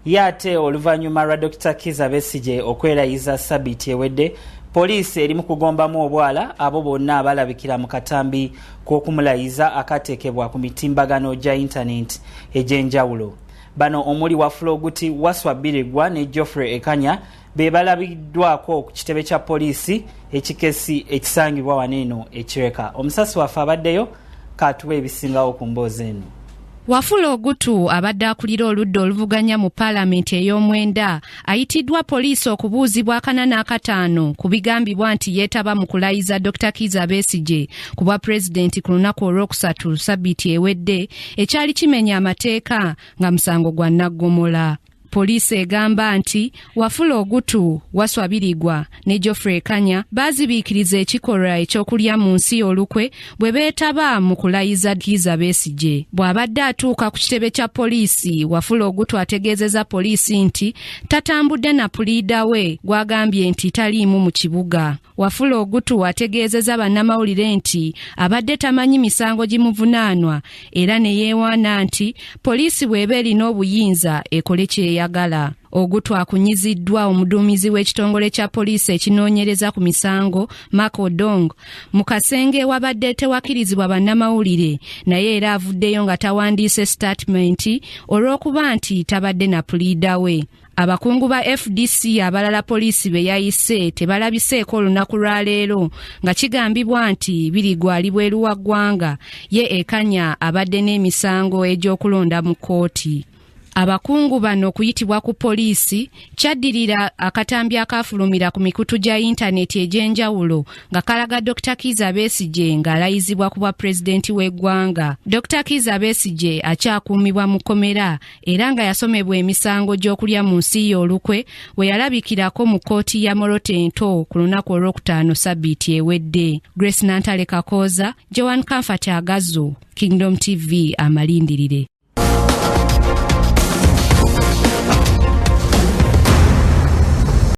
Yate oluvannyuma lwa Dr. Kizza Besigye okwerayiza Sabiti ewedde, poliisi eri mu kugombamu obwala abo bonna abalabikira mu katambi k'okumulayiza akateekebwa ku mitimbagano gya intaneti egy'enjawulo. Bano omuli Wafula Oguti, Waswa Birigwa ne Geoffrey Ekanya be balabiddwako ku kitebe kya poliisi ekikesi ekisangibwa waneeno ekireka. Omusasi waffe abaddeyo katuwa ebisingawo ku mboozi eno. Wafula Ogutu abadde akulira oludda oluvuganya mu Paalamenti ey'omwenda ayitiddwa poliisi okubuuzibwa 4 na 5 ku bigambibwa nti yeetaba mu kulayiza Dr. Kizza Besigye ku bwa pulezidenti ku lunaku olwokusatu Sabiti ewedde ekyali kimenya amateeka nga musango gwa nnaggomola. Poliisi egamba nti Wafula Ogutu, Waswa Birigwa ne Geoffrey Ekanya baazibiikiriza ekikolwa ekyokulya mu nsi olukwe bwe beetaba mu kulayiza Kizza Besigye. Bw'abadde atuuka ku kitebe kya poliisi, Wafula Ogutu ategeezezza poliisi nti tatambudde na puliida we gwagambye nti taliimu mu kibuga. Wafula Ogutu ategeezezza bannamawulire nti abadde tamanyi misango gimuvunaanwa era ne yeewaana nti poliisi bw'eba erina obuyinza ekole kyeyagala. Ogutu akunyiziddwa omuduumizi w'ekitongole kya poliisi ekinoonyereza ku misango Mark Odong mu kasenge wabadde tewakkirizibwa bannamawulire, naye era avuddeyo nga tawandiise statement olw'okuba nti tabadde na puliida we. Abakungu ba FDC abalala poliisi be yayise tebalabiseeko olunaku lwa leero nga kigambibwa nti Birigwa ali bweru wa ggwanga, ye Ekanya abadde n'emisango egy'okulonda mu kkooti. Abakungu bano kuyitibwa ku poliisi kyaddirira akatambi akafulumira ku mikutu gya intaneti egy'enjawulo nga kalaga Dr. Kizza Besigye ng'alayizibwa ku bwa pulezidenti w'eggwanga. Dr. Kizza Besigye akyakuumibwa mu kkomera era nga yasomebwa emisango gy'okulya mu nsi olukwe we yalabikirako mu kkooti ya Moroto ku lunaku olwokutaano Sabiti ewedde. Grace Nantale Kakooza, Joan Comfort Agazo, Kingdom TV amalindirire.